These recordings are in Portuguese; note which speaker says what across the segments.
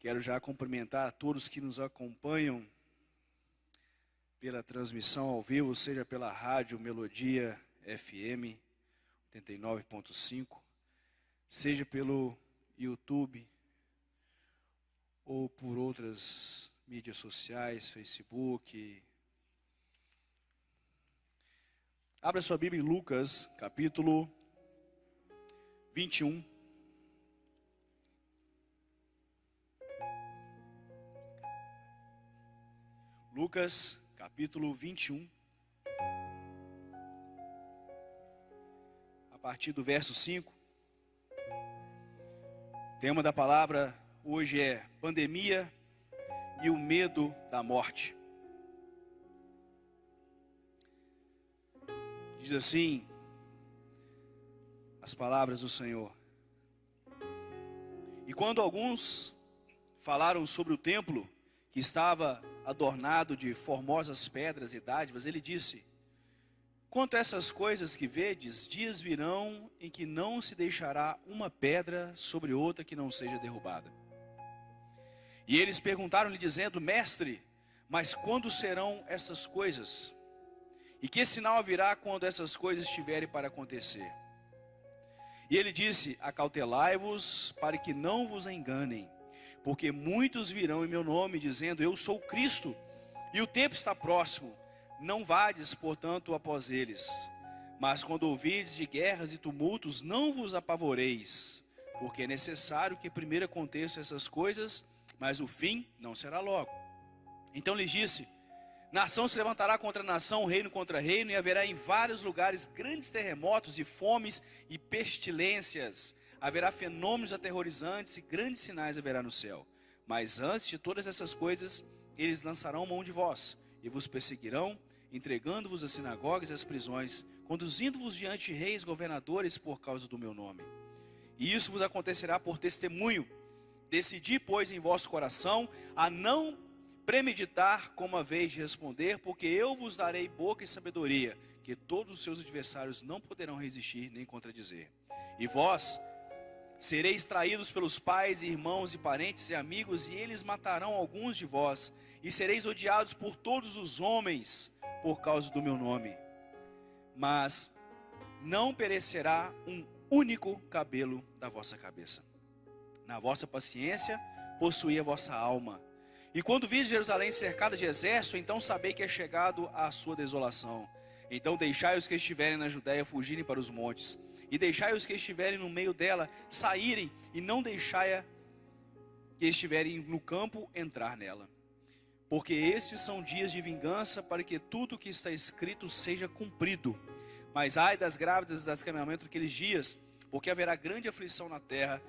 Speaker 1: Quero já cumprimentar a todos que nos acompanham pela transmissão ao vivo, seja pela rádio Melodia FM 89.5, seja pelo YouTube ou por outras mídias sociais, Facebook. Abra sua Bíblia em Lucas, capítulo 21. Lucas, capítulo 21. A partir do verso 5. O tema da palavra hoje é pandemia e o medo da morte. Diz assim as palavras do Senhor: e quando alguns falaram sobre o templo, que estava adornado de formosas pedras e dádivas, ele disse: quanto a essas coisas que vedes, dias virão em que não se deixará uma pedra sobre outra que não seja derrubada. E eles perguntaram-lhe dizendo: mestre, mas quando serão essas coisas? E que sinal haverá quando essas coisas estiverem para acontecer? E ele disse: acautelai-vos para que não vos enganem, porque muitos virão em meu nome, dizendo: eu sou Cristo, e o tempo está próximo. Não vades, portanto, após eles. Mas quando ouvirdes de guerras e tumultos, não vos apavoreis, porque é necessário que primeiro aconteçam essas coisas, mas o fim não será logo. Então lhes disse: nação se levantará contra nação, reino contra reino, e haverá em vários lugares grandes terremotos e fomes e pestilências. Haverá fenômenos aterrorizantes e grandes sinais haverá no céu. Mas antes de todas essas coisas, eles lançarão mão de vós e vos perseguirão, entregando-vos às sinagogas e às prisões, conduzindo-vos diante de reis, governadores, por causa do meu nome. E isso vos acontecerá por testemunho. Decidi, pois, em vosso coração a não premeditar como haveis de responder, porque eu vos darei boca e sabedoria, que todos os seus adversários não poderão resistir nem contradizer. E vós sereis traídos pelos pais, e irmãos, e parentes, e amigos, e eles matarão alguns de vós, e sereis odiados por todos os homens, por causa do meu nome. Mas não perecerá um único cabelo da vossa cabeça. Na vossa paciência, possuí a vossa alma. E quando virdes Jerusalém cercada de exército, então sabei que é chegado a sua desolação. Então deixai os que estiverem na Judéia fugirem para os montes, e deixai os que estiverem no meio dela saírem, e não deixai que estiverem no campo entrar nela. Porque estes são dias de vingança, para que tudo o que está escrito seja cumprido. Mas ai das grávidas e das que amamentam naqueles dias, porque haverá grande aflição na terra,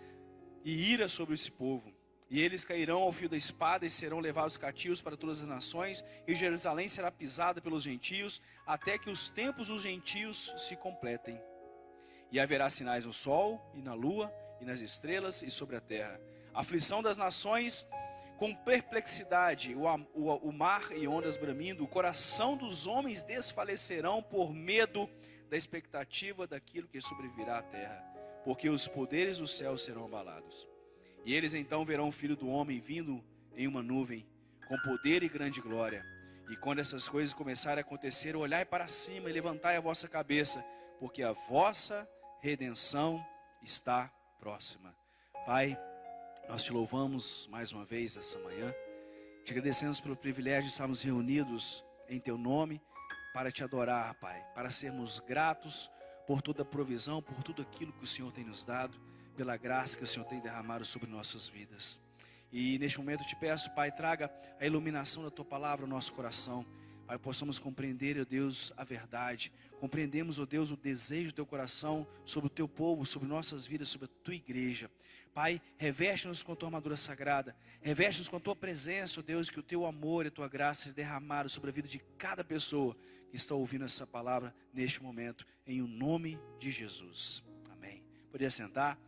Speaker 1: e ira sobre esse povo. E eles cairão ao fio da espada, e serão levados cativos para todas as nações, e Jerusalém será pisada pelos gentios, até que os tempos dos gentios se completem. E haverá sinais no sol, e na lua, e nas estrelas, e sobre a terra. Aflição das nações, com perplexidade, o mar e ondas bramindo. O coração dos homens desfalecerão por medo da expectativa daquilo que sobrevirá à terra, porque os poderes do céu serão abalados. E eles então verão o Filho do Homem vindo em uma nuvem, com poder e grande glória. E quando essas coisas começarem a acontecer, olhai para cima e levantai a vossa cabeça, porque a vossa redenção está próxima. Pai, nós te louvamos mais uma vez essa manhã. Te agradecemos pelo privilégio de estarmos reunidos em teu nome para te adorar, Pai, para sermos gratos por toda a provisão, por tudo aquilo que o Senhor tem nos dado, pela graça que o Senhor tem derramado sobre nossas vidas. E neste momento eu te peço, Pai, traga a iluminação da tua palavra ao nosso coração. Pai, possamos compreender, ó Deus, a verdade. Compreendemos, ó Deus, o desejo do teu coração sobre o teu povo, sobre nossas vidas, sobre a tua igreja. Pai, reveste-nos com a tua armadura sagrada. Reveste-nos com a tua presença, ó Deus, que o teu amor e a tua graça seja derramado sobre a vida de cada pessoa que está ouvindo essa palavra neste momento, em o nome de Jesus. Amém. Poderia sentar?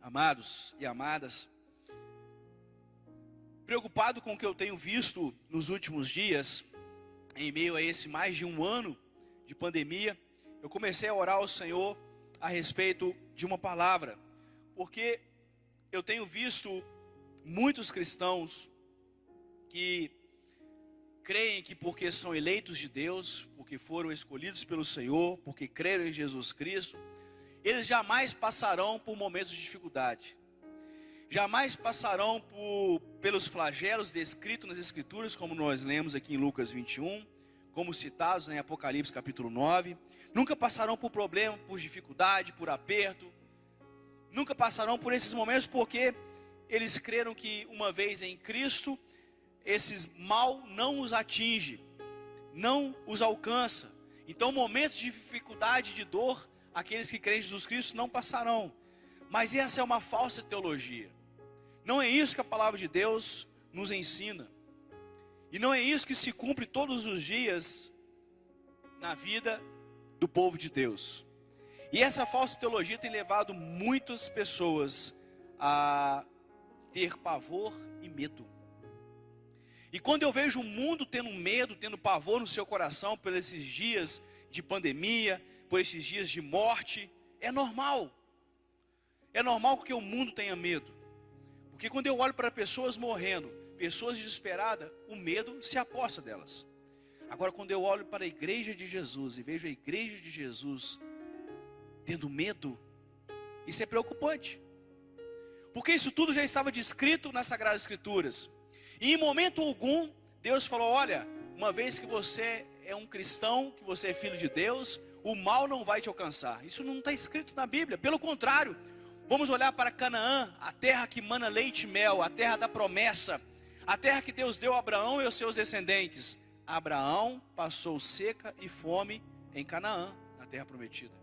Speaker 1: Amados e amadas, preocupado com o que eu tenho visto nos últimos dias, em meio a esse mais de um ano de pandemia, eu comecei a orar ao Senhor a respeito de uma palavra, porque eu tenho visto muitos cristãos que creem que porque são eleitos de Deus, porque foram escolhidos pelo Senhor, porque creram em Jesus Cristo, eles jamais passarão por momentos de dificuldade, jamais passarão pelos flagelos descritos nas Escrituras, como nós lemos aqui em Lucas 21, como citados em Apocalipse capítulo 9, nunca passarão por problema, por dificuldade, por aperto, nunca passarão por esses momentos porque eles creram que uma vez em Cristo, esses mal não os atinge, não os alcança. Então momentos de dificuldade, de dor, aqueles que creem em Jesus Cristo não passarão. Mas essa é uma falsa teologia. Não é isso que a palavra de Deus nos ensina. E não é isso que se cumpre todos os dias na vida do povo de Deus. E essa falsa teologia tem levado muitas pessoas a ter pavor e medo. E quando eu vejo o mundo tendo medo, tendo pavor no seu coração por esses dias de pandemia, por esses dias de morte, é normal. É normal que o mundo tenha medo. Porque quando eu olho para pessoas morrendo, pessoas desesperadas, o medo se aposta delas. Agora quando eu olho para a igreja de Jesus e vejo a igreja de Jesus tendo medo, isso é preocupante. Porque isso tudo já estava descrito nas Sagradas Escrituras. E em momento algum, Deus falou, olha, uma vez que você é um cristão, que você é filho de Deus, o mal não vai te alcançar. Isso não está escrito na Bíblia, pelo contrário. Vamos olhar para Canaã, a terra que mana leite e mel, a terra da promessa, a terra que Deus deu a Abraão e aos seus descendentes. Abraão passou seca e fome em Canaã, na terra prometida.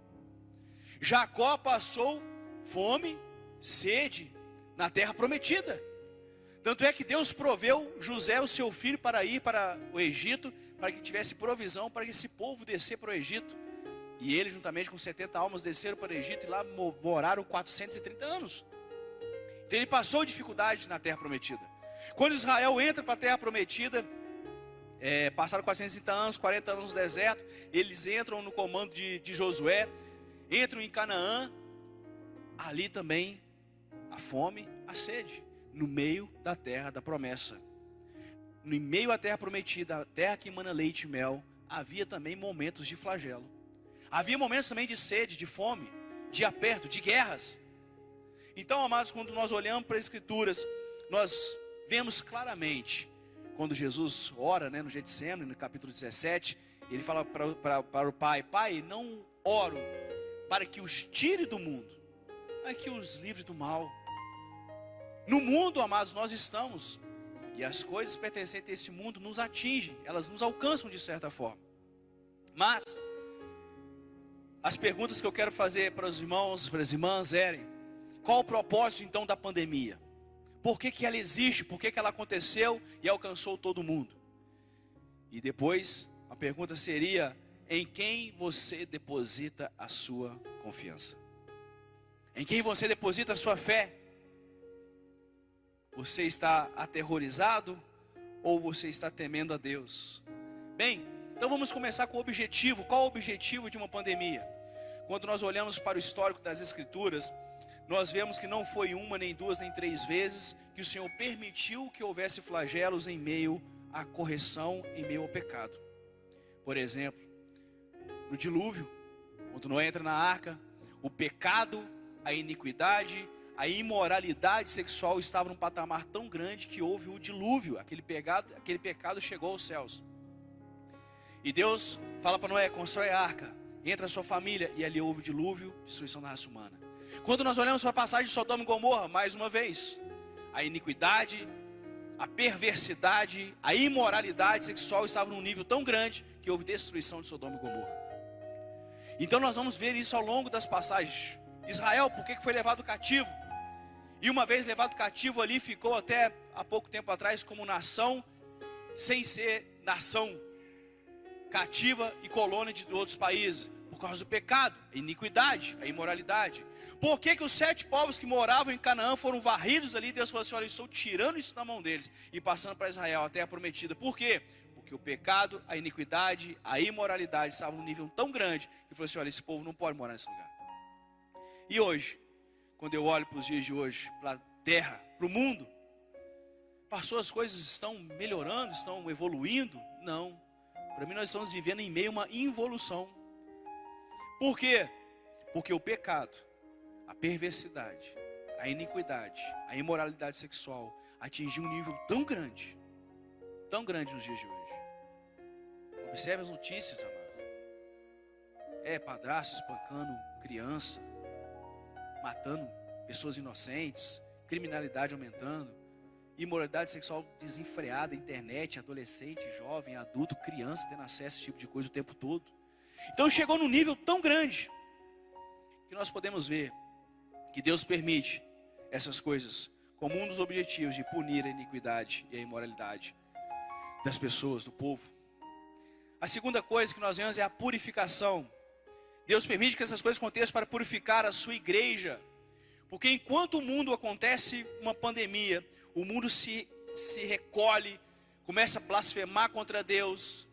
Speaker 1: Jacó passou fome, sede, na terra prometida. Tanto é que Deus proveu José, o seu filho, para ir para o Egito, para que tivesse provisão para esse povo descer para o Egito. E ele, juntamente com 70 almas, desceram para o Egito e lá moraram 430 anos. Então ele passou dificuldade na terra prometida. Quando Israel entra para a terra prometida, passaram 430 anos, 40 anos no deserto, eles entram no comando de Josué, entram em Canaã, ali também a fome, a sede. No meio da terra da promessa, no meio da terra prometida, a terra que emana leite e mel, havia também momentos de flagelo, havia momentos também de sede, de fome, de aperto, de guerras. Então, amados, quando nós olhamos para as Escrituras, nós vemos claramente, quando Jesus ora, no Getsêmani, no capítulo 17, ele fala para o Pai, Pai, não oro para que os tire do mundo, mas que os livre do mal. No mundo, amados, nós estamos, e as coisas pertencentes a esse mundo nos atingem, elas nos alcançam de certa forma. Mas, as perguntas que eu quero fazer para os irmãos, para as irmãs, qual o propósito então da pandemia? Por que ela existe? Por que ela aconteceu e alcançou todo mundo? E depois, a pergunta seria, em quem você deposita a sua confiança? Em quem você deposita a sua fé? Você está aterrorizado ou você está temendo a Deus? Bem, então vamos começar com o objetivo. Qual o objetivo de uma pandemia? Quando nós olhamos para o histórico das Escrituras, nós vemos que não foi uma, nem duas, nem três vezes que o Senhor permitiu que houvesse flagelos em meio à correção, em meio ao pecado. Por exemplo, no dilúvio, quando Noé entra na arca, o pecado, a iniquidade, a imoralidade sexual estava num patamar tão grande que houve o dilúvio, aquele pecado chegou aos céus. E Deus fala para Noé, constrói a arca, entra a sua família, e ali houve o dilúvio, destruição da raça humana. Quando nós olhamos para a passagem de Sodoma e Gomorra, mais uma vez, a iniquidade, a perversidade, a imoralidade sexual estavam num nível tão grande que houve destruição de Sodoma e Gomorra. Então nós vamos ver isso ao longo das passagens. Israel, por que foi levado cativo? E uma vez levado cativo ali, ficou até há pouco tempo atrás como nação, sem ser nação, cativa e colônia de outros países, por causa do pecado, a iniquidade, a imoralidade. Por que os 7 povos que moravam em Canaã foram varridos ali? Deus falou assim, olha, eu estou tirando isso da mão deles e passando para Israel, a terra prometida. Por quê? Porque o pecado, a iniquidade, a imoralidade estavam num nível tão grande, que falou assim, olha, esse povo não pode morar nesse lugar. E hoje, quando eu olho para os dias de hoje, para a terra, para o mundo, pastor, as coisas estão melhorando, estão evoluindo? Não. Para mim nós estamos vivendo em meio a uma involução. Por quê? Porque o pecado, a perversidade, a iniquidade, a imoralidade sexual atingiu um nível tão grande nos dias de hoje. Observe as notícias, amado. Padrasto espancando criança, matando pessoas inocentes, criminalidade aumentando, imoralidade sexual desenfreada, internet, adolescente, jovem, adulto, criança tendo acesso a esse tipo de coisa o tempo todo. Então chegou num nível tão grande que nós podemos ver que Deus permite essas coisas como um dos objetivos de punir a iniquidade e a imoralidade das pessoas, do povo. A segunda coisa que nós vemos é a purificação. Deus permite que essas coisas aconteçam para purificar a sua igreja. Porque enquanto o mundo acontece uma pandemia, o mundo se recolhe, começa a blasfemar contra Deus,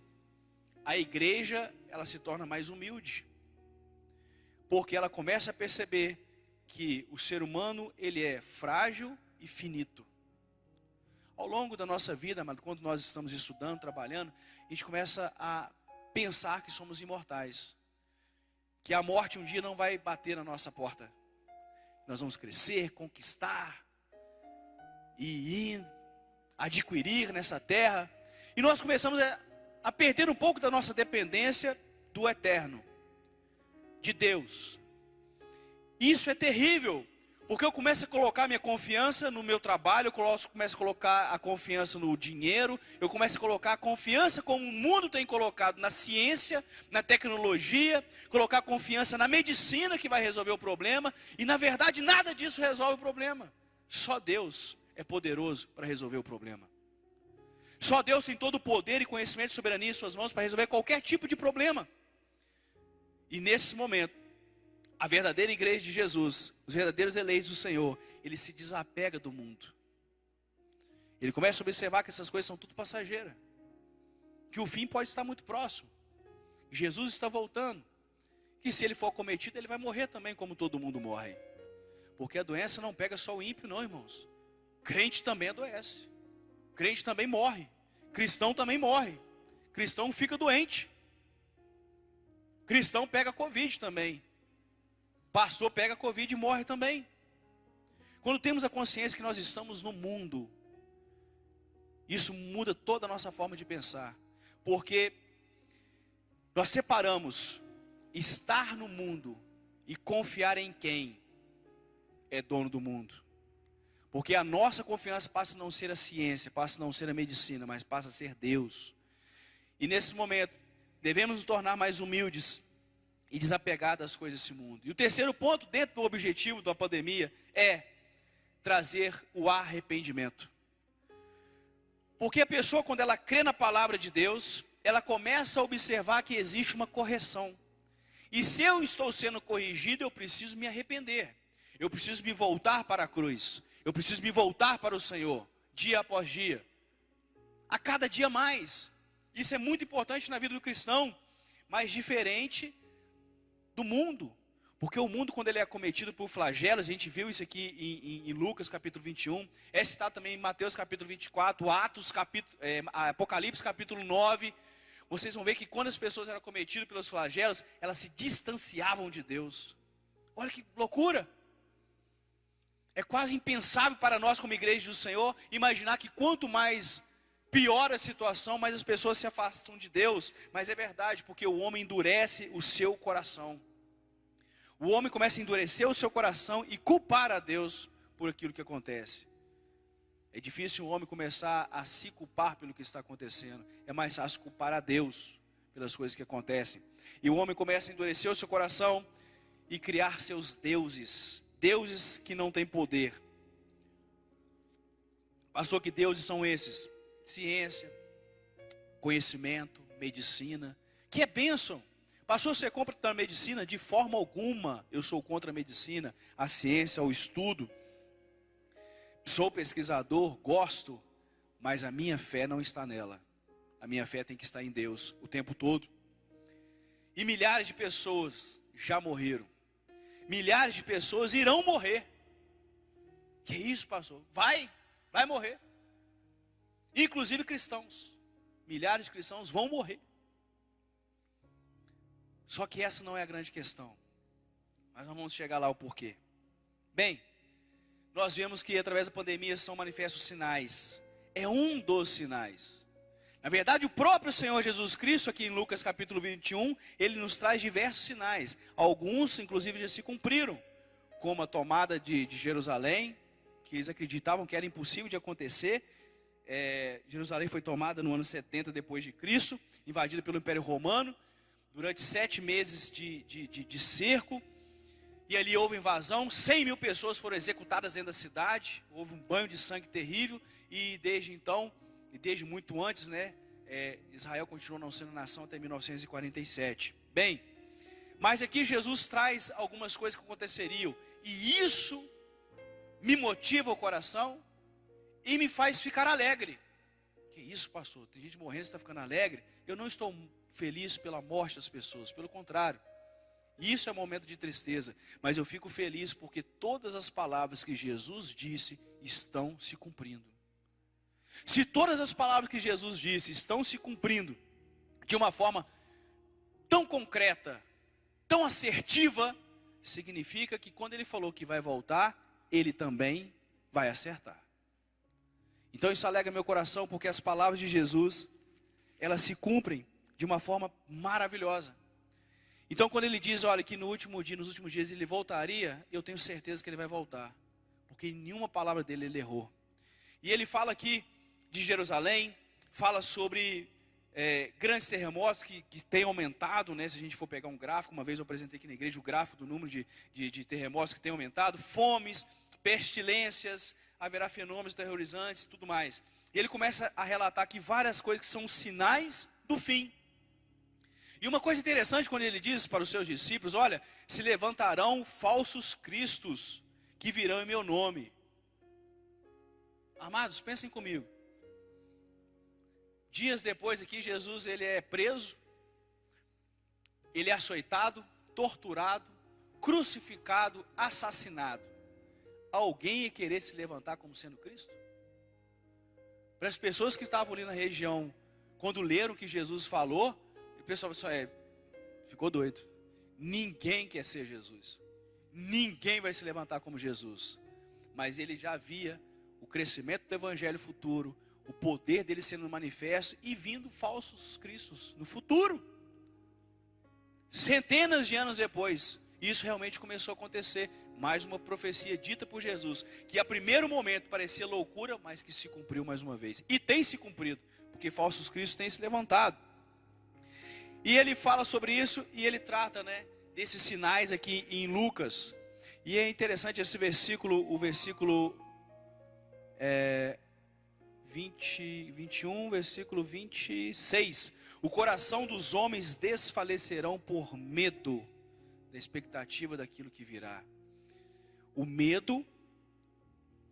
Speaker 1: a igreja, ela se torna mais humilde. Porque ela começa a perceber que o ser humano, ele é frágil e finito. Ao longo da nossa vida, amado, quando nós estamos estudando, trabalhando, a gente começa a pensar que somos imortais. Que a morte um dia não vai bater na nossa porta. Nós vamos crescer, conquistar e adquirir nessa terra. E nós começamos a perder um pouco da nossa dependência do eterno, de Deus. Isso é terrível, porque eu começo a colocar minha confiança no meu trabalho, eu começo a colocar a confiança no dinheiro, eu começo a colocar a confiança como o mundo tem colocado na ciência, na tecnologia, colocar a confiança na medicina que vai resolver o problema, e na verdade nada disso resolve o problema. Só Deus é poderoso para resolver o problema. Só Deus tem todo o poder e conhecimento e soberania em suas mãos para resolver qualquer tipo de problema. E nesse momento, a verdadeira igreja de Jesus, os verdadeiros eleitos do Senhor, ele se desapega do mundo. Ele começa a observar que essas coisas são tudo passageiras. Que o fim pode estar muito próximo. Jesus está voltando. Que se ele for cometido, ele vai morrer também, como todo mundo morre. Porque a doença não pega só o ímpio, não, irmãos. Crente também adoece. Crente também morre. Cristão também morre. Cristão fica doente. Cristão pega Covid também. Pastor pega Covid e morre também. Quando temos a consciência que nós estamos no mundo, isso muda toda a nossa forma de pensar. Porque nós separamos estar no mundo e confiar em quem é dono do mundo. Porque a nossa confiança passa a não ser a ciência, passa a não ser a medicina, mas passa a ser Deus. E nesse momento, devemos nos tornar mais humildes e desapegar das coisas desse mundo. E o terceiro ponto, dentro do objetivo da pandemia, é trazer o arrependimento. Porque a pessoa, quando ela crê na palavra de Deus, ela começa a observar que existe uma correção. E se eu estou sendo corrigido, eu preciso me arrepender. Eu preciso me voltar para a cruz. Eu preciso me voltar para o Senhor, dia após dia. A cada dia mais. Isso é muito importante na vida do cristão, mas diferente do mundo. Porque o mundo, quando ele é acometido por flagelos, a gente viu isso aqui em Lucas capítulo 21, é citado também em Mateus capítulo 24, Apocalipse capítulo 9, vocês vão ver que quando as pessoas eram acometidas pelos flagelos, elas se distanciavam de Deus. Olha que loucura! É quase impensável para nós como igreja do Senhor, imaginar que quanto mais piora a situação, mais as pessoas se afastam de Deus. Mas é verdade, porque o homem endurece o seu coração. O homem começa a endurecer o seu coração e culpar a Deus por aquilo que acontece. É difícil um homem começar a se culpar pelo que está acontecendo. É mais fácil culpar a Deus pelas coisas que acontecem. E o homem começa a endurecer o seu coração e criar seus deuses. Deuses que não têm poder. Pastor, que deuses são esses? Ciência, conhecimento, medicina. Que é bênção. Pastor, você compra a medicina? De forma alguma eu sou contra a medicina, a ciência, o estudo. Sou pesquisador, gosto, mas a minha fé não está nela. A minha fé tem que estar em Deus o tempo todo. E milhares de pessoas já morreram. milhares de pessoas irão morrer. Que isso, pastor? Vai morrer. Inclusive cristãos. Milhares de cristãos vão morrer. Só que essa não é a grande questão. Mas nós vamos chegar lá o porquê. Bem, nós vemos que através da pandemia são manifestos sinais. É um dos sinais. Na verdade, o próprio Senhor Jesus Cristo, aqui em Lucas capítulo 21, ele nos traz diversos sinais. Alguns, inclusive, já se cumpriram. Como a tomada de Jerusalém, que eles acreditavam que era impossível de acontecer. Jerusalém foi tomada no ano 70 depois de Cristo, invadida pelo Império Romano, durante 7 meses de cerco. E ali houve invasão, 100 mil pessoas foram executadas dentro da cidade. Houve um banho de sangue terrível. E desde então, e desde muito antes, né, Israel continuou não sendo nação até 1947. Bem, mas aqui Jesus traz algumas coisas que aconteceriam. E isso me motiva o coração e me faz ficar alegre. Que isso, pastor? Tem gente morrendo, você está ficando alegre? Eu não estou feliz pela morte das pessoas, pelo contrário. Isso é um momento de tristeza, mas eu fico feliz porque todas as palavras que Jesus disse estão se cumprindo. Se todas as palavras que Jesus disse estão se cumprindo de uma forma tão concreta, tão assertiva, significa que quando ele falou que vai voltar, ele também vai acertar. Então isso alegra meu coração, porque as palavras de Jesus, elas se cumprem de uma forma maravilhosa. Então quando ele diz, olha, que nos últimos dias ele voltaria, eu tenho certeza que ele vai voltar. Porque em nenhuma palavra dele ele errou. E ele fala aqui de Jerusalém, fala sobre grandes terremotos que têm aumentado, né? Se a gente for pegar um gráfico, uma vez eu apresentei aqui na igreja o gráfico do número de terremotos que têm aumentado, fomes, pestilências, haverá fenômenos terrorizantes e tudo mais. E ele começa a relatar aqui várias coisas que são sinais do fim. E uma coisa interessante quando ele diz para os seus discípulos, olha, se levantarão falsos cristos que virão em meu nome. Amados, pensem comigo. Dias depois aqui, Jesus ele é preso, ele é açoitado, torturado, crucificado, assassinado. Alguém ia querer se levantar como sendo Cristo? Para as pessoas que estavam ali na região, quando leram o que Jesus falou, o pessoal só ficou doido. Ninguém quer ser Jesus. Ninguém vai se levantar como Jesus. Mas ele já via o crescimento do evangelho futuro, o poder dele sendo manifesto e vindo falsos cristos no futuro. Centenas de anos depois, isso realmente começou a acontecer. Mais uma profecia dita por Jesus, que a primeiro momento parecia loucura, mas que se cumpriu mais uma vez. E tem se cumprido, porque falsos cristos têm se levantado. E ele fala sobre isso e ele trata, né, desses sinais aqui em Lucas. E é interessante esse versículo, o versículo 21, versículo 26. O coração dos homens desfalecerão por medo da expectativa daquilo que virá. O medo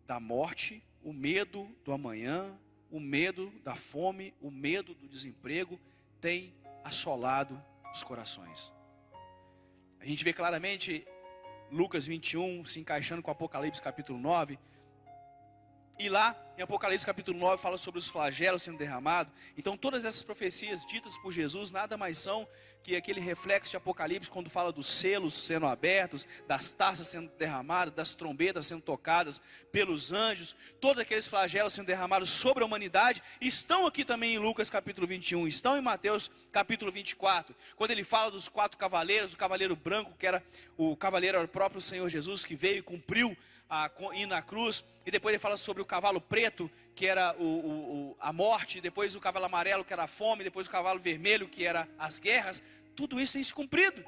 Speaker 1: da morte, o medo do amanhã, o medo da fome, o medo do desemprego tem assolado os corações. A gente vê claramente Lucas 21 se encaixando com Apocalipse capítulo 9. E lá em Apocalipse capítulo 9 fala sobre os flagelos sendo derramados. Então todas essas profecias ditas por Jesus nada mais são que aquele reflexo de Apocalipse quando fala dos selos sendo abertos, das taças sendo derramadas, das trombetas sendo tocadas pelos anjos. Todos aqueles flagelos sendo derramados sobre a humanidade estão aqui também em Lucas capítulo 21, estão em Mateus capítulo 24. Quando ele fala dos 4 cavaleiros, o cavaleiro branco que era o cavaleiro era o próprio Senhor Jesus que veio e cumpriu ir na cruz, e depois ele fala sobre o cavalo preto, que era a morte, depois o cavalo amarelo, que era a fome, depois o cavalo vermelho, que era as guerras. Tudo isso tem se cumprido.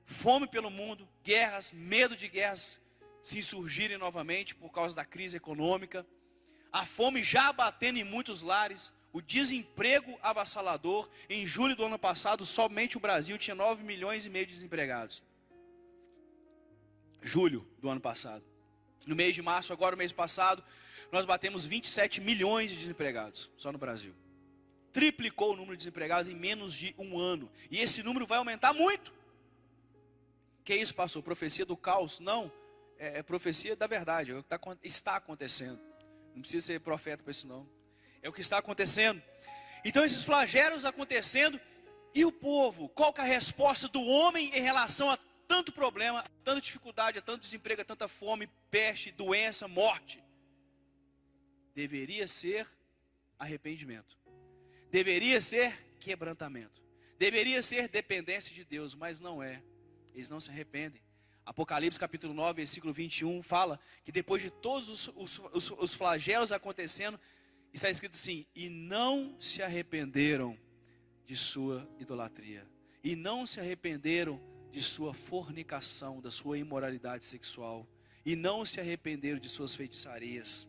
Speaker 1: Fome pelo mundo, guerras, medo de guerras se insurgirem novamente por causa da crise econômica, a fome já batendo em muitos lares, o desemprego avassalador. Em julho do ano passado, somente o Brasil tinha 9,5 milhões de desempregados. Julho do ano passado. No mês de março, agora o mês passado, nós batemos 27 milhões de desempregados, só no Brasil. Triplicou o número de desempregados em menos de um ano. E esse número vai aumentar muito. Que isso, pastor? Profecia do caos? Não, é profecia da verdade, é o que está acontecendo. Não precisa ser profeta para isso não. É o que está acontecendo. Então esses flagelos acontecendo, e o povo, qual que é a resposta do homem em relação a tanto problema, a tanta dificuldade, a tanto desemprego, a tanta fome, peste, doença, morte? Deveria ser arrependimento. Deveria ser quebrantamento. Deveria ser dependência de Deus, mas não é. Eles não se arrependem. Apocalipse capítulo 9, versículo 21 fala que depois de todos os flagelos acontecendo, está escrito assim: e não se arrependeram de sua idolatria, e não se arrependeram de sua fornicação, da sua imoralidade sexual, e não se arrependeram de suas feitiçarias,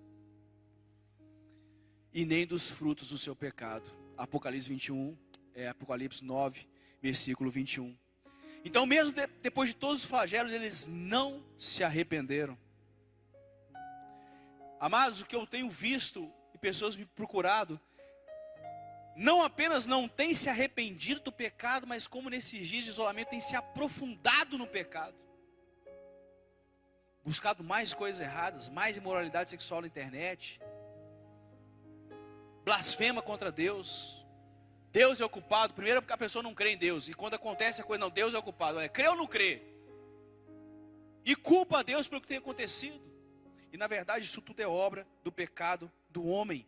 Speaker 1: e nem dos frutos do seu pecado. Apocalipse 21, Apocalipse 9, versículo 21. Então mesmo depois de todos os flagelos, eles não se arrependeram. Amados, o que eu tenho visto e pessoas me procurado, não apenas não tem se arrependido do pecado, mas como nesses dias de isolamento tem se aprofundado no pecado, buscado mais coisas erradas, mais imoralidade sexual na internet, blasfema contra Deus. Deus é o culpado, primeiro porque a pessoa não crê em Deus, e quando acontece a coisa, não, Deus é o culpado, crê ou não crê? E culpa a Deus pelo que tem acontecido. E na verdade isso tudo é obra do pecado do homem.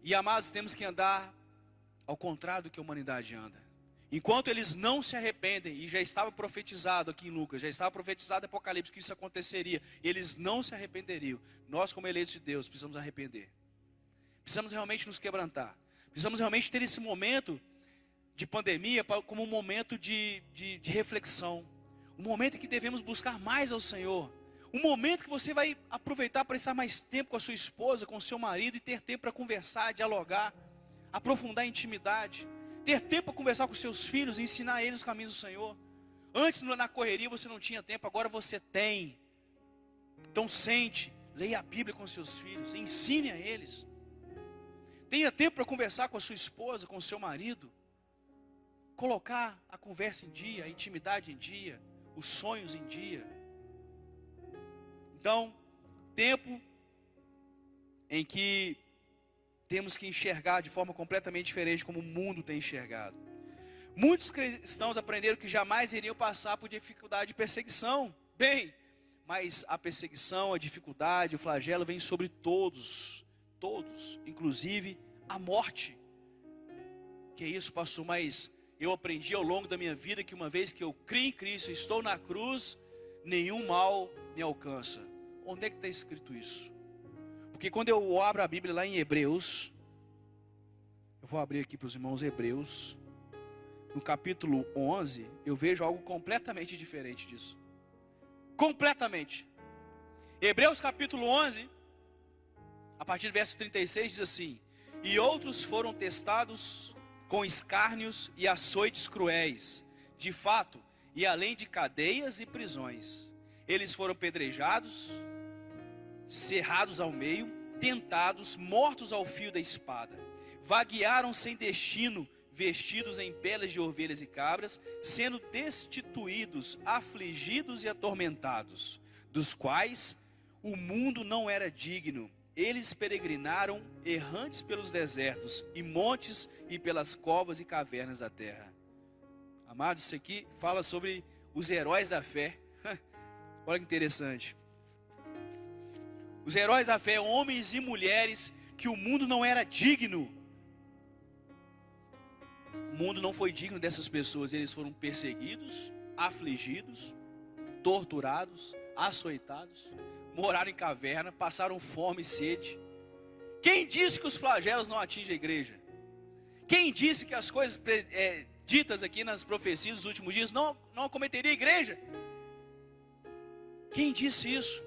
Speaker 1: E amados, temos que andar ao contrário do que a humanidade anda. Enquanto eles não se arrependem, e já estava profetizado aqui em Lucas, já estava profetizado em Apocalipse que isso aconteceria, e eles não se arrependeriam, nós como eleitos de Deus precisamos arrepender. Precisamos realmente nos quebrantar. Precisamos realmente ter esse momento de pandemia como um momento de reflexão. Um momento em que devemos buscar mais ao Senhor. Um momento que você vai aproveitar para estar mais tempo com a sua esposa, com o seu marido, e ter tempo para conversar, dialogar, aprofundar a intimidade. Ter tempo para conversar com seus filhos e ensinar eles os caminhos do Senhor. Antes, na correria, você não tinha tempo, agora você tem. Então sente, leia a Bíblia com seus filhos, ensine a eles. Tenha tempo para conversar com a sua esposa, com o seu marido. Colocar a conversa em dia, a intimidade em dia, os sonhos em dia. Então, tempo em que temos que enxergar de forma completamente diferente como o mundo tem enxergado. Muitos cristãos aprenderam que jamais iriam passar por dificuldade e perseguição. Bem, mas a perseguição, a dificuldade, o flagelo vem sobre todos, inclusive a morte. Que isso, pastor, mas eu aprendi ao longo da minha vida que uma vez que eu criei em Cristo, estou na cruz, nenhum mal me alcança. Onde é que está escrito isso? Porque quando eu abro a Bíblia lá em Hebreus, eu vou abrir aqui para os irmãos Hebreus, no capítulo 11, eu vejo algo completamente diferente disso. Completamente. Hebreus capítulo 11, a partir do verso 36 diz assim: e outros foram testados com escárnios e açoites cruéis, de fato, e além de cadeias e prisões. Eles foram pedrejados, cerrados ao meio, tentados, mortos ao fio da espada. Vaguearam sem destino, vestidos em peles de ovelhas e cabras, sendo destituídos, afligidos e atormentados, dos quais o mundo não era digno. Eles peregrinaram errantes pelos desertos e montes e pelas covas e cavernas da terra. Amados, isso aqui fala sobre os heróis da fé. Olha que interessante. Os heróis da fé, homens e mulheres que o mundo não era digno. O mundo não foi digno dessas pessoas. Eles foram perseguidos, afligidos, torturados, açoitados, moraram em caverna, passaram fome e sede. Quem disse que os flagelos não atingem a igreja? Quem disse que as coisas ditas aqui nas profecias dos últimos dias não acometeria a igreja? Quem disse isso?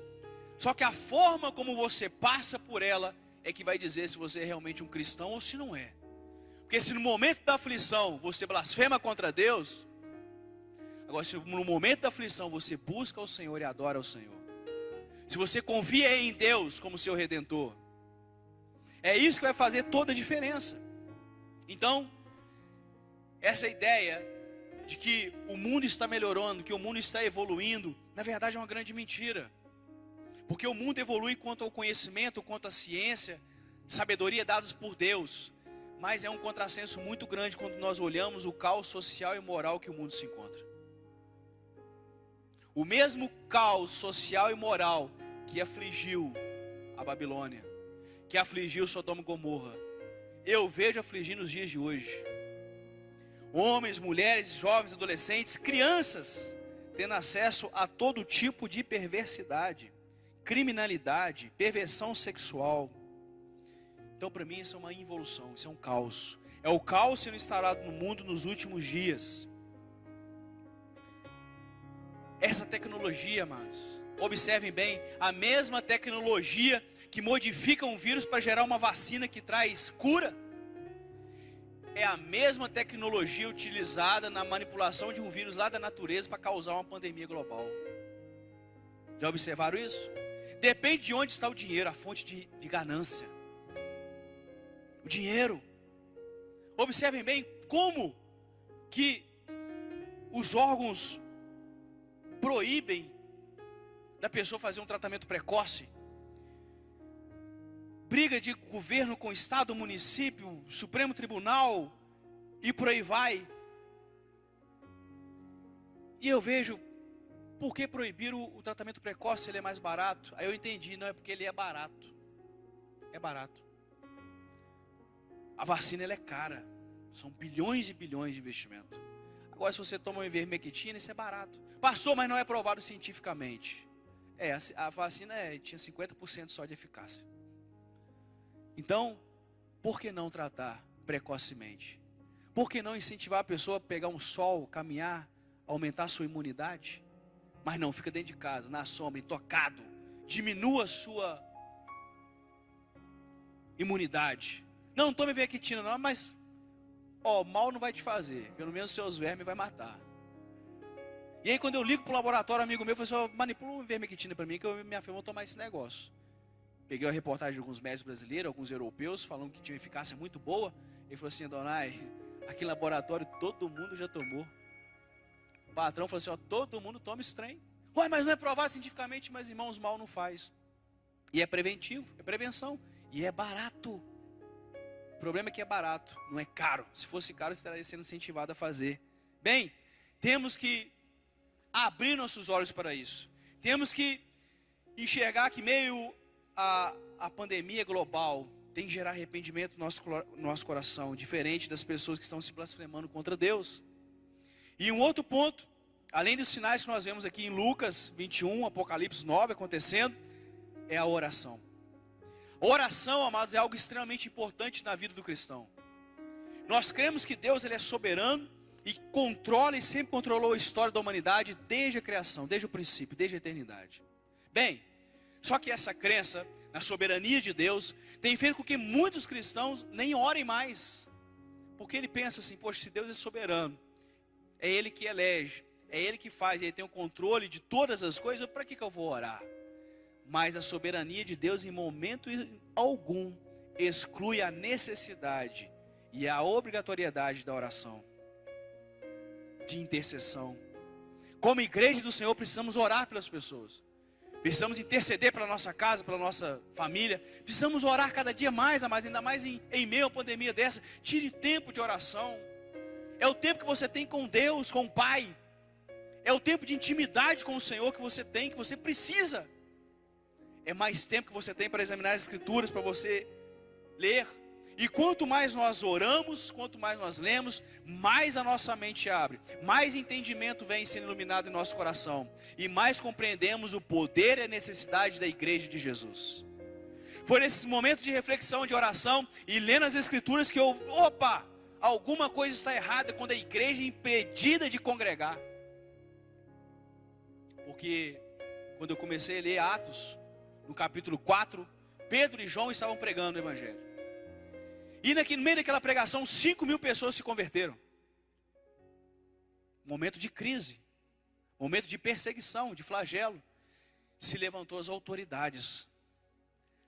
Speaker 1: Só que a forma como você passa por ela é que vai dizer se você é realmente um cristão ou se não é. Porque se no momento da aflição você blasfema contra Deus, agora se no momento da aflição você busca o Senhor e adora o Senhor, se você confia em Deus como seu Redentor, é isso que vai fazer toda a diferença. Então, essa ideia de que o mundo está melhorando, que o mundo está evoluindo, na verdade é uma grande mentira. Porque o mundo evolui quanto ao conhecimento, quanto à ciência, sabedoria dados por Deus. Mas é um contrassenso muito grande quando nós olhamos o caos social e moral que o mundo se encontra. O mesmo caos social e moral que afligiu a Babilônia, que afligiu Sodoma e Gomorra, eu vejo afligir nos dias de hoje. Homens, mulheres, jovens, adolescentes, crianças, tendo acesso a todo tipo de perversidade, criminalidade, perversão sexual. Então, para mim, isso é uma involução, isso é um caos. É o caos sendo instalado no mundo nos últimos dias. Essa tecnologia, amados, observem bem, a mesma tecnologia que modifica um vírus para gerar uma vacina que traz cura, é a mesma tecnologia utilizada na manipulação de um vírus lá da natureza para causar uma pandemia global. Já observaram isso? Depende de onde está o dinheiro, a fonte de ganância. O dinheiro. Observem bem como que os órgãos proíbem da pessoa fazer um tratamento precoce. Briga de governo com estado, município, Supremo Tribunal e por aí vai. E eu vejo, por que proibir o tratamento precoce se ele é mais barato? Aí eu entendi, não é porque ele é barato. É barato. A vacina ela é cara. São bilhões e bilhões de investimento. Agora se você toma uma ivermectina, isso é barato. Passou, mas não é provado cientificamente. A vacina tinha 50% só de eficácia. Então, por que não tratar precocemente? Por que não incentivar a pessoa a pegar um sol, caminhar, aumentar a sua imunidade? Mas não, fica dentro de casa, na sombra, intocado. Diminua a sua imunidade. Não tome ivermectina não, mas mal não vai te fazer. Pelo menos seus vermes vai matar. E aí quando eu ligo para o laboratório, um amigo meu falou assim, manipula uma ivermectina para mim que eu me afirmo vou tomar esse negócio. Peguei uma reportagem de alguns médicos brasileiros, alguns europeus, falando que tinha uma eficácia muito boa. Ele falou assim, Donai, aqui no laboratório todo mundo já tomou. O patrão falou assim, todo mundo toma esse trem. Ué, mas não é provado cientificamente, mas irmãos, mal não faz. E é preventivo, é prevenção. E é barato. O problema é que é barato, não é caro. Se fosse caro, você estaria sendo incentivado a fazer. Bem, temos que abrir nossos olhos para isso. Temos que enxergar que meio a pandemia global tem que gerar arrependimento no nosso coração, diferente das pessoas que estão se blasfemando contra Deus. E um outro ponto, além dos sinais que nós vemos aqui em Lucas 21, Apocalipse 9 acontecendo, é a oração. A oração, amados, é algo extremamente importante na vida do cristão. Nós cremos que Deus ele é soberano e controla e sempre controlou a história da humanidade desde a criação, desde o princípio, desde a eternidade. Bem, só que essa crença na soberania de Deus tem feito com que muitos cristãos nem orem mais. Porque ele pensa assim, poxa, se Deus é soberano, é Ele que elege, é Ele que faz, Ele tem o controle de todas as coisas, para que eu vou orar? Mas a soberania de Deus em momento algum exclui a necessidade e a obrigatoriedade da oração, de intercessão. Como igreja do Senhor precisamos orar pelas pessoas. Precisamos interceder pela nossa casa, pela nossa família. Precisamos orar cada dia mais, ainda mais em meio a uma pandemia dessa. Tire tempo de oração. É o tempo que você tem com Deus, com o Pai. É o tempo de intimidade com o Senhor que você tem, que você precisa. É mais tempo que você tem para examinar as Escrituras, para você ler. E quanto mais nós oramos, quanto mais nós lemos, mais a nossa mente abre, mais entendimento vem sendo iluminado em nosso coração, e mais compreendemos o poder e a necessidade da igreja de Jesus. Foi nesses momentos de reflexão, de oração, e lendo as Escrituras que eu, alguma coisa está errada quando a igreja é impedida de congregar. Porque quando eu comecei a ler Atos, no capítulo 4, Pedro e João estavam pregando o Evangelho. E no meio daquela pregação, 5.000 pessoas se converteram. Momento de crise, momento de perseguição, de flagelo. Se levantou as autoridades.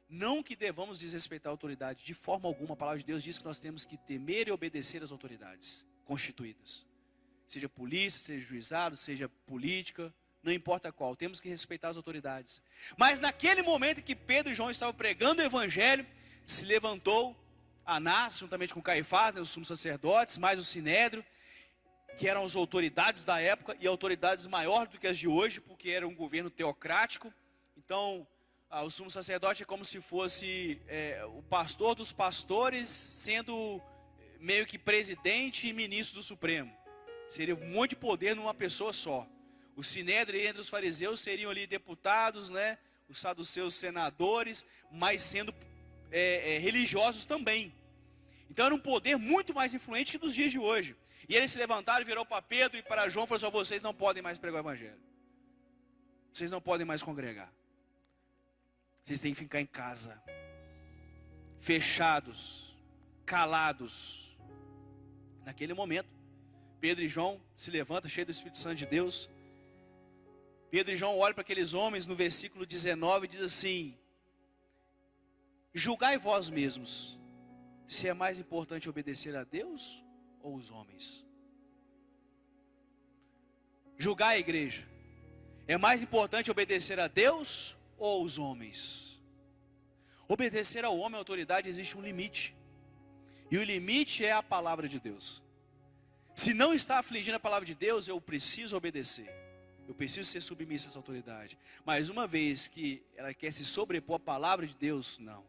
Speaker 1: Não que devamos desrespeitar a autoridade, de forma alguma. A palavra de Deus diz que nós temos que temer e obedecer às autoridades constituídas. Seja polícia, seja juizado, seja política, não importa qual, temos que respeitar as autoridades. Mas naquele momento em que Pedro e João estavam pregando o evangelho, se levantou Anás, juntamente com Caifás, os sumos sacerdotes, mais o Sinédrio, que eram as autoridades da época, e autoridades maiores do que as de hoje, porque era um governo teocrático. Então, o sumo sacerdote é como se fosse o pastor dos pastores, sendo meio que presidente e ministro do Supremo. Seria um monte de poder numa pessoa só. O Sinédrio entre os fariseus seriam ali deputados, né? Os saduceus senadores, mas sendo religiosos também. Então era um poder muito mais influente que nos dias de hoje. E eles se levantaram, virou para Pedro e para João e falou assim: vocês não podem mais pregar o evangelho. Vocês não podem mais congregar. Vocês têm que ficar em casa, fechados, calados. Naquele momento, Pedro e João se levantam, cheios do Espírito Santo de Deus. Pedro e João olham para aqueles homens no versículo 19 e diz assim: julgai vós mesmos, se é mais importante obedecer a Deus ou os homens. Julgai a igreja, é mais importante obedecer a Deus ou os homens? Obedecer ao homem, à autoridade, existe um limite. E o limite é a palavra de Deus. Se não está afligindo a palavra de Deus, eu preciso obedecer. Eu preciso ser submisso a essa autoridade. Mas uma vez que ela quer se sobrepor à palavra de Deus, não.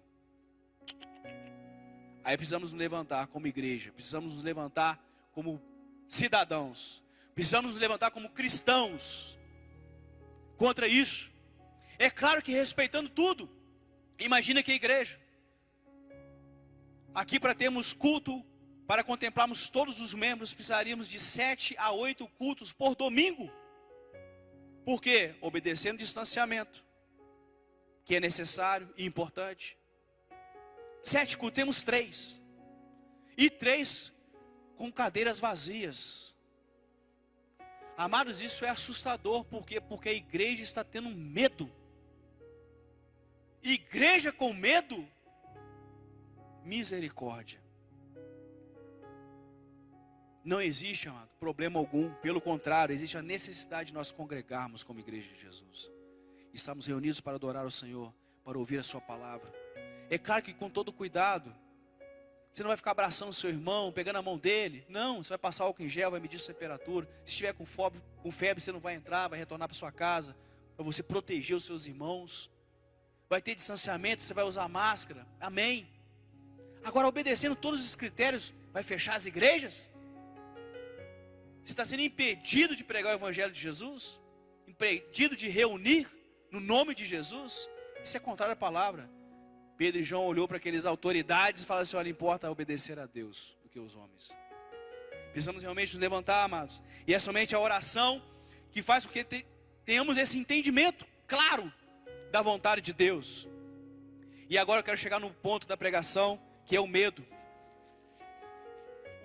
Speaker 1: Aí precisamos nos levantar como igreja. Precisamos nos levantar como cidadãos. Precisamos nos levantar como cristãos contra isso. É claro que respeitando tudo. Imagina que a igreja, aqui para termos culto, para contemplarmos todos os membros, precisaríamos de 7 a 8 cultos por domingo. Por quê? Obedecendo distanciamento, que é necessário e importante. 7 cultos, temos 3. E 3 com cadeiras vazias. Amados, isso é assustador. Por quê? Porque a igreja está tendo medo. Igreja com medo? Misericórdia. Não existe, amado, problema algum. Pelo contrário, existe a necessidade de nós congregarmos como igreja de Jesus. Estamos reunidos para adorar o Senhor, para ouvir a sua palavra. É claro que com todo cuidado. Você não vai ficar abraçando o seu irmão, pegando a mão dele. Não, você vai passar álcool em gel, vai medir sua temperatura. Se estiver com febre, você não vai entrar, vai retornar para sua casa, para você proteger os seus irmãos. Vai ter distanciamento, você vai usar máscara. Amém. Agora, obedecendo todos os critérios, vai fechar as igrejas? Você está sendo impedido de pregar o evangelho de Jesus? Impedido de reunir no nome de Jesus? Isso é contrário à palavra. Pedro e João olhou para aquelas autoridades e falaram assim: olha, importa obedecer a Deus do que os homens. Precisamos realmente nos levantar, amados. E é somente a oração que faz com que tenhamos esse entendimento claro da vontade de Deus. E agora eu quero chegar no ponto da pregação, que é o medo.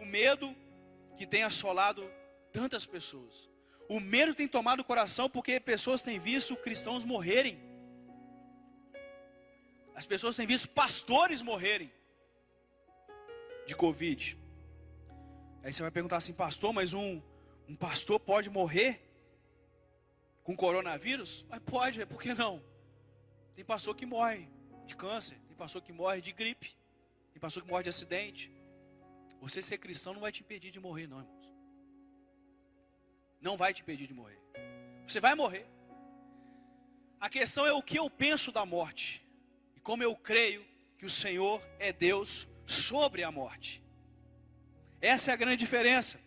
Speaker 1: O medo que tem assolado tantas pessoas. O medo tem tomado o coração porque pessoas têm visto cristãos morrerem. As pessoas têm visto pastores morrerem de Covid. Aí você vai perguntar assim: pastor, mas um pastor pode morrer com coronavírus? Mas pode, por que não? Tem pastor que morre de câncer, tem pastor que morre de gripe, tem pastor que morre de acidente. Você ser cristão não vai te impedir de morrer, não, irmãos. Não vai te impedir de morrer. Você vai morrer. A questão é o que eu penso da morte. E como eu creio que o Senhor é Deus sobre a morte. Essa é a grande diferença.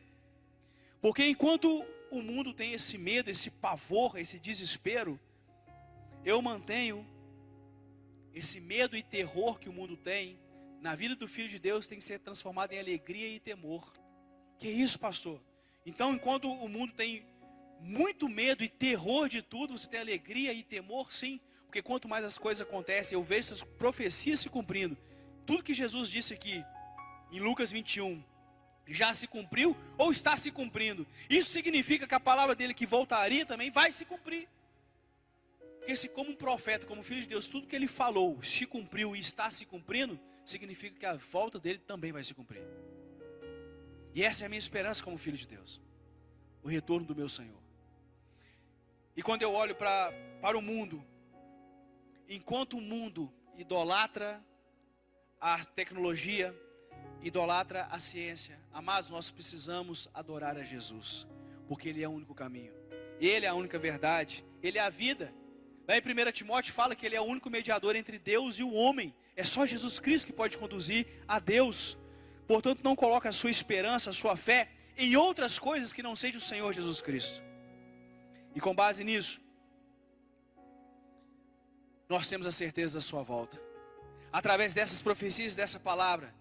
Speaker 1: Porque enquanto o mundo tem esse medo, esse pavor, esse desespero, eu mantenho esse medo e terror que o mundo tem. Na vida do Filho de Deus tem que ser transformado em alegria e temor. Que isso, pastor? Então, enquanto o mundo tem muito medo e terror de tudo, você tem alegria e temor, sim. Porque quanto mais as coisas acontecem, eu vejo essas profecias se cumprindo. Tudo que Jesus disse aqui, em Lucas 21, já se cumpriu ou está se cumprindo. Isso significa que a palavra dele que voltaria também vai se cumprir. Porque se como um profeta, como filho de Deus, tudo que ele falou se cumpriu e está se cumprindo, significa que a volta dele também vai se cumprir. E essa é a minha esperança como filho de Deus. o retorno do meu Senhor. E quando eu olho para o mundo, enquanto o mundo idolatra a tecnologia, idolatra a ciência, amados, nós precisamos adorar a Jesus, porque Ele é o único caminho, Ele é a única verdade, Ele é a vida. Lá em 1 Timóteo fala que Ele é o único mediador entre Deus e o homem. É só Jesus Cristo que pode conduzir a Deus. Portanto, não coloque a sua esperança, a sua fé em outras coisas que não seja o Senhor Jesus Cristo. E com base nisso, nós temos a certeza da sua volta. Através dessas profecias, dessa palavra.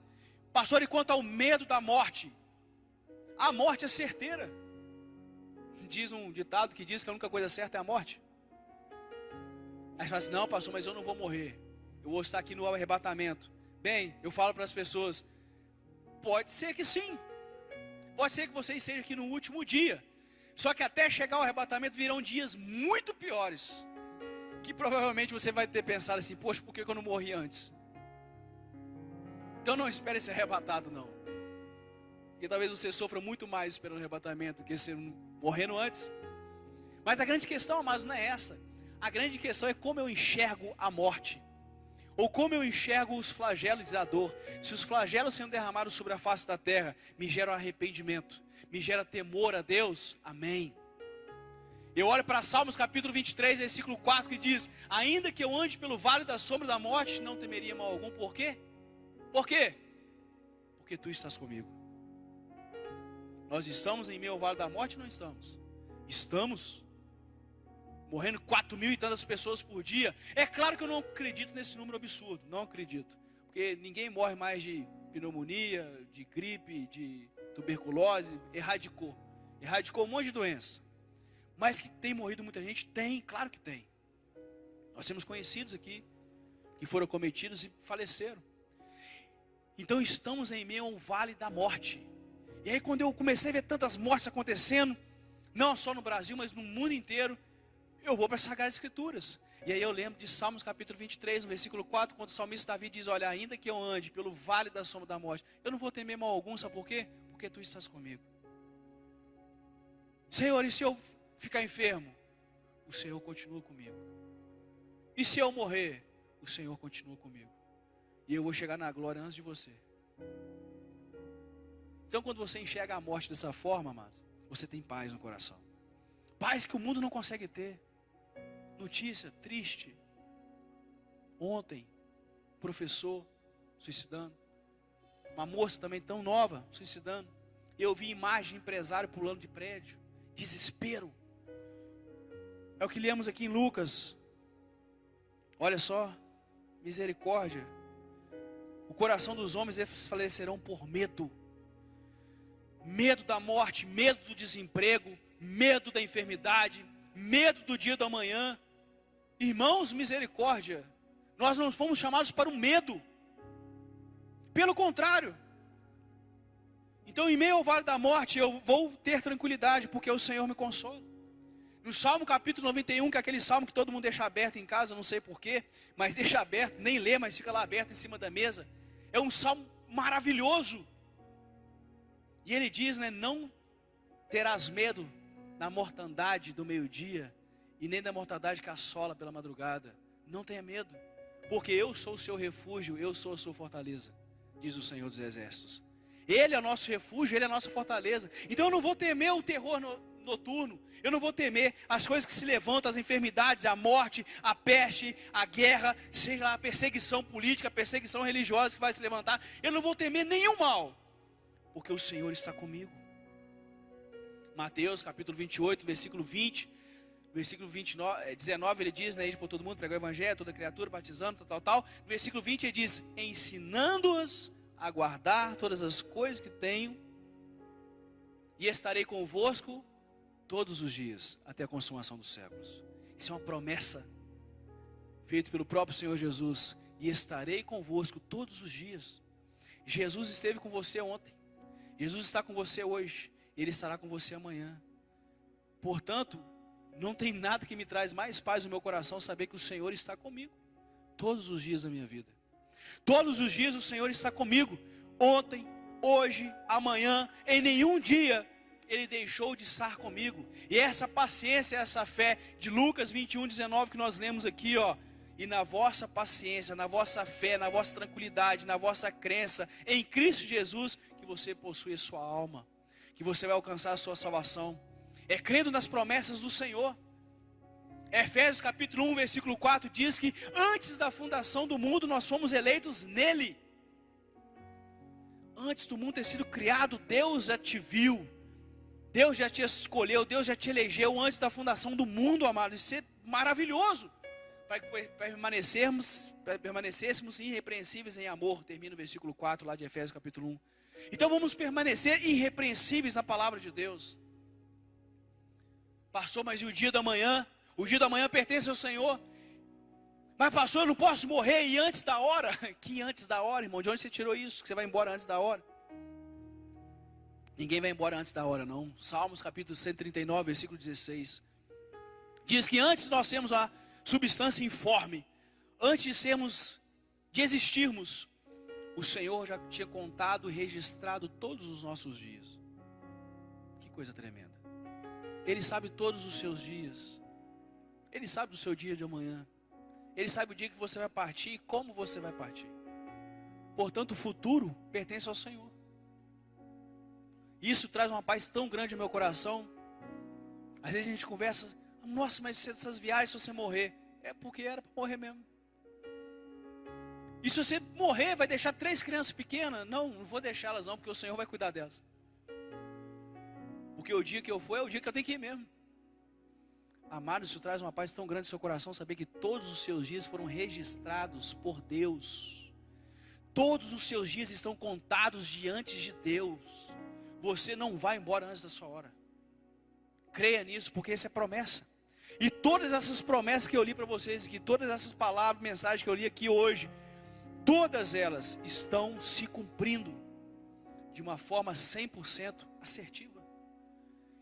Speaker 1: Pastor, e quanto ao medo da morte? A morte é certeira. Diz um ditado que diz que a única coisa certa é a morte. Aí você fala assim, não pastor, mas eu não vou morrer. Eu vou estar aqui no arrebatamento. Bem, eu falo para as pessoas, pode ser que sim. Pode ser que você esteja aqui no último dia. Só que até chegar ao arrebatamento virão dias muito piores. Que provavelmente você vai ter pensado assim, poxa, por que eu não morri antes? Então não espere ser arrebatado não. Porque talvez você sofra muito mais esperando o arrebatamento do que ser morrendo antes. Mas a grande questão, amados, não é essa. A grande questão é como eu enxergo a morte. Ou como eu enxergo os flagelos e a dor. Se os flagelos sendo derramados sobre a face da terra me geram arrependimento, me gera temor a Deus, amém. Eu olho para Salmos capítulo 23, versículo 4, que diz, ainda que eu ande pelo vale da sombra da morte, não temeria mal algum. Por quê? Por quê? Porque tu estás comigo. Nós estamos em meio ao vale da morte ou não estamos? Estamos. Morrendo 4.000 e tantas pessoas por dia. É claro que eu não acredito nesse número absurdo. Não acredito. Porque ninguém morre mais de pneumonia, de gripe, de tuberculose. Erradicou um monte de doença. Mas que tem morrido muita gente? Tem, claro que tem. Nós temos conhecidos aqui que foram cometidos e faleceram. Então estamos em meio ao vale da morte. E aí quando eu comecei a ver tantas mortes acontecendo, não só no Brasil, mas no mundo inteiro, eu vou para as Sagradas Escrituras. E aí eu lembro de Salmos capítulo 23, no versículo 4, quando o salmista Davi diz, olha, ainda que eu ande pelo vale da sombra da morte, eu não vou temer mal algum, sabe por quê? Porque tu estás comigo. Senhor, e se eu ficar enfermo? O Senhor continua comigo. E se eu morrer? O Senhor continua comigo. E eu vou chegar na glória antes de você. Então quando você enxerga a morte dessa forma, amados, você tem paz no coração. Paz que o mundo não consegue ter. Notícia triste. Ontem, professor suicidando. Uma moça também tão nova suicidando. Eu vi imagem de empresário pulando de prédio. Desespero. É o que lemos aqui em Lucas. Olha só. Misericórdia. O coração dos homens desfalecerão por medo. Medo da morte, medo do desemprego, medo da enfermidade, medo do dia do amanhã. Irmãos, misericórdia. Nós não fomos chamados para o medo. Pelo contrário. Então, em meio ao vale da morte, eu vou ter tranquilidade, porque o Senhor me consola. No Salmo capítulo 91, que é aquele salmo que todo mundo deixa aberto em casa, não sei porquê, mas deixa aberto, nem lê, mas fica lá aberto em cima da mesa. É um salmo maravilhoso. E ele diz, né, não terás medo da mortandade do meio-dia, e nem da mortandade que assola pela madrugada. Não tenha medo, porque eu sou o seu refúgio, eu sou a sua fortaleza, diz o Senhor dos Exércitos. Ele é o nosso refúgio, Ele é a nossa fortaleza. Então eu não vou temer o terror noturno, eu não vou temer as coisas que se levantam, as enfermidades, a morte, a peste, a guerra, seja lá a perseguição política, a perseguição religiosa que vai se levantar. Eu não vou temer nenhum mal, porque o Senhor está comigo. Mateus capítulo 28, versículo 20, versículo 19, ele diz, né, ide por todo mundo, pregar o evangelho, toda criatura, batizando, tal. No versículo 20 ele diz, ensinando-os a guardar todas as coisas que tenho, e estarei convosco todos os dias, até a consumação dos séculos. Isso é uma promessa, feita pelo próprio Senhor Jesus, e estarei convosco todos os dias. Jesus esteve com você ontem, Jesus está com você hoje, Ele estará com você amanhã. Portanto, não tem nada que me traz mais paz no meu coração, saber que o Senhor está comigo, todos os dias da minha vida. Todos os dias o Senhor está comigo, ontem, hoje, amanhã, em nenhum dia ele deixou de estar comigo. E essa paciência, essa fé de Lucas 21:19 que nós lemos aqui, ó. E na vossa paciência, na vossa fé, na vossa tranquilidade, na vossa crença em Cristo Jesus, que você possui a sua alma, que você vai alcançar a sua salvação. É crendo nas promessas do Senhor. Efésios capítulo 1, versículo 4 diz que antes da fundação do mundo nós fomos eleitos nele. Antes do mundo ter sido criado, Deus já te viu. Deus já te escolheu, Deus já te elegeu antes da fundação do mundo, amado. Isso é maravilhoso. Para permanecêssemos irrepreensíveis em amor. Termina o versículo 4 lá de Efésios capítulo 1. Então vamos permanecer irrepreensíveis na palavra de Deus. Pastor, mas e o dia da manhã? O dia da manhã pertence ao Senhor. Mas pastor, eu não posso morrer e antes da hora? Que antes da hora, irmão? De onde você tirou isso? Que você vai embora antes da hora? Ninguém vai embora antes da hora, não. Salmos capítulo 139, versículo 16. Diz que antes nós temos a substância informe, antes de existirmos, o Senhor já tinha contado e registrado todos os nossos dias. Que coisa tremenda. Ele sabe todos os seus dias. Ele sabe do seu dia de amanhã. Ele sabe o dia que você vai partir e como você vai partir. Portanto, o futuro pertence ao Senhor. Isso traz uma paz tão grande no meu coração. Às vezes a gente conversa, nossa, mas essas viagens, se você morrer, é porque era para morrer mesmo. E se você morrer, vai deixar 3 crianças pequenas? Não vou deixá-las não, porque o Senhor vai cuidar delas. Porque o dia que eu for, é o dia que eu tenho que ir mesmo. Amado, isso traz uma paz tão grande no seu coração, saber que todos os seus dias foram registrados por Deus. Todos os seus dias estão contados diante de Deus. Você não vai embora antes da sua hora. Creia nisso, porque essa é promessa. E todas essas promessas que eu li para vocês aqui, todas essas palavras, mensagens que eu li aqui hoje, todas elas estão se cumprindo de uma forma 100% assertiva.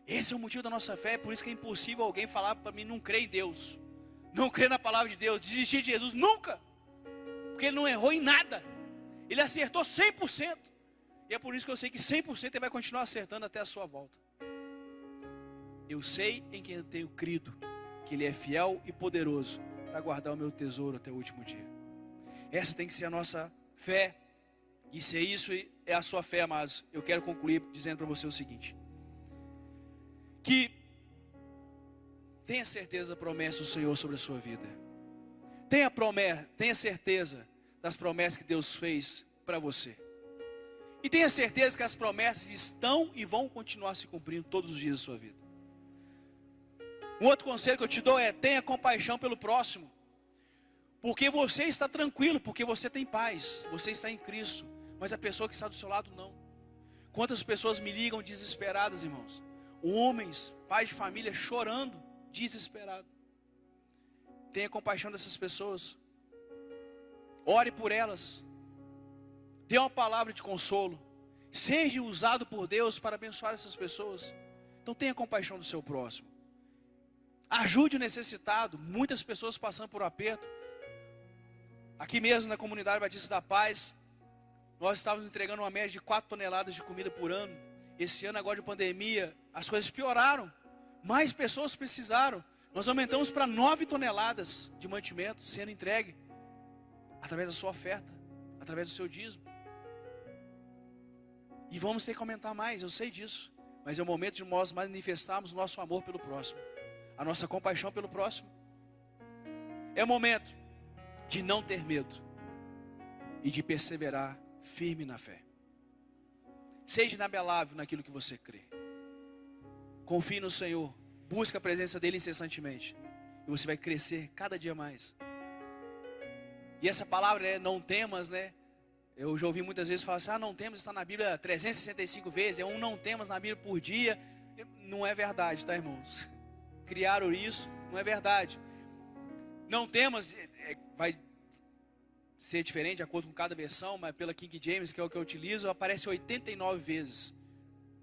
Speaker 1: Esse é o motivo da nossa fé. É por isso que é impossível alguém falar para mim, não crê em Deus, não crê na palavra de Deus, desistir de Jesus, nunca. Porque ele não errou em nada, ele acertou 100%. E é por isso que eu sei que 100% ele vai continuar acertando até a sua volta. Eu sei em quem eu tenho crido, que ele é fiel e poderoso para guardar o meu tesouro até o último dia. Essa tem que ser a nossa fé. E se isso é a sua fé, amados, eu quero concluir dizendo para você o seguinte: que tenha certeza da promessa do Senhor sobre a sua vida. Tenha certeza das promessas que Deus fez para você. E tenha certeza que as promessas estão e vão continuar se cumprindo todos os dias da sua vida. Um outro conselho que eu te dou é: tenha compaixão pelo próximo. Porque você está tranquilo, porque você tem paz, você está em Cristo. Mas a pessoa que está do seu lado não. Quantas pessoas me ligam desesperadas, irmãos? Homens, pais de família chorando, desesperado. Tenha compaixão dessas pessoas. Ore por elas. Dê uma palavra de consolo. Seja usado por Deus para abençoar essas pessoas. Então tenha compaixão do seu próximo. Ajude o necessitado. Muitas pessoas passando por um aperto. Aqui mesmo na comunidade Batista da Paz, nós estávamos entregando uma média de 4 toneladas de comida por ano. Esse ano agora de pandemia, as coisas pioraram. Mais pessoas precisaram. Nós aumentamos para 9 toneladas de mantimento sendo entregue através da sua oferta, através do seu dízimo. E vamos ter que aumentar mais, eu sei disso. Mas é o momento de nós manifestarmos o nosso amor pelo próximo, a nossa compaixão pelo próximo. É o momento de não ter medo e de perseverar firme na fé. Seja inabalável naquilo que você crê. Confie no Senhor, busque a presença dEle incessantemente, e você vai crescer cada dia mais. E essa palavra, não temas, eu já ouvi muitas vezes falar assim: não temas, está na Bíblia 365 vezes, é um não temas na Bíblia por dia. Não é verdade, tá, irmãos? Criaram isso, não é verdade. Não temas, vai ser diferente de acordo com cada versão, mas pela King James, que é o que eu utilizo, aparece 89 vezes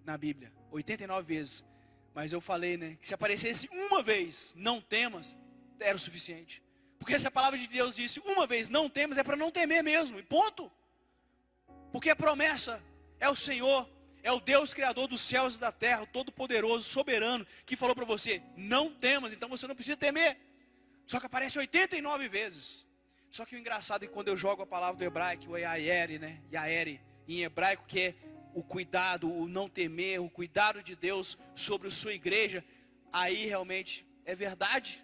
Speaker 1: na Bíblia, 89 vezes. Mas eu falei, que se aparecesse uma vez, não temas, era o suficiente. Porque se a palavra de Deus disse uma vez, não temas, é para não temer mesmo, e ponto. Porque a promessa é o Senhor, É o Deus criador dos céus e da terra, o todo-poderoso, soberano, que falou para você, não temas, então você não precisa temer. Só que aparece 89 vezes. Só que o engraçado é que quando eu jogo a palavra do hebraico, o yaeri, né? Yaeri, em hebraico, que é o cuidado, o não temer, o cuidado de Deus sobre a sua igreja, aí realmente é verdade.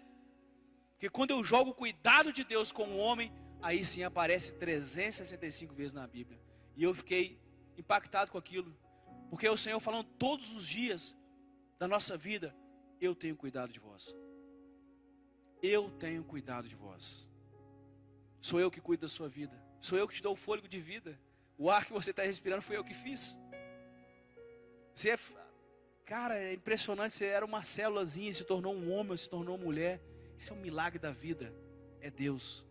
Speaker 1: Porque quando eu jogo o cuidado de Deus com o homem, aí sim aparece 365 vezes na Bíblia. E eu fiquei impactado com aquilo. Porque o Senhor falando todos os dias da nossa vida, eu tenho cuidado de vós. Eu tenho cuidado de vós. Sou eu que cuido da sua vida. Sou eu que te dou o fôlego de vida. O ar que você está respirando foi eu que fiz. Cara, é impressionante. Você era uma célulazinha, se tornou um homem, se tornou mulher. Isso é um milagre da vida. É Deus.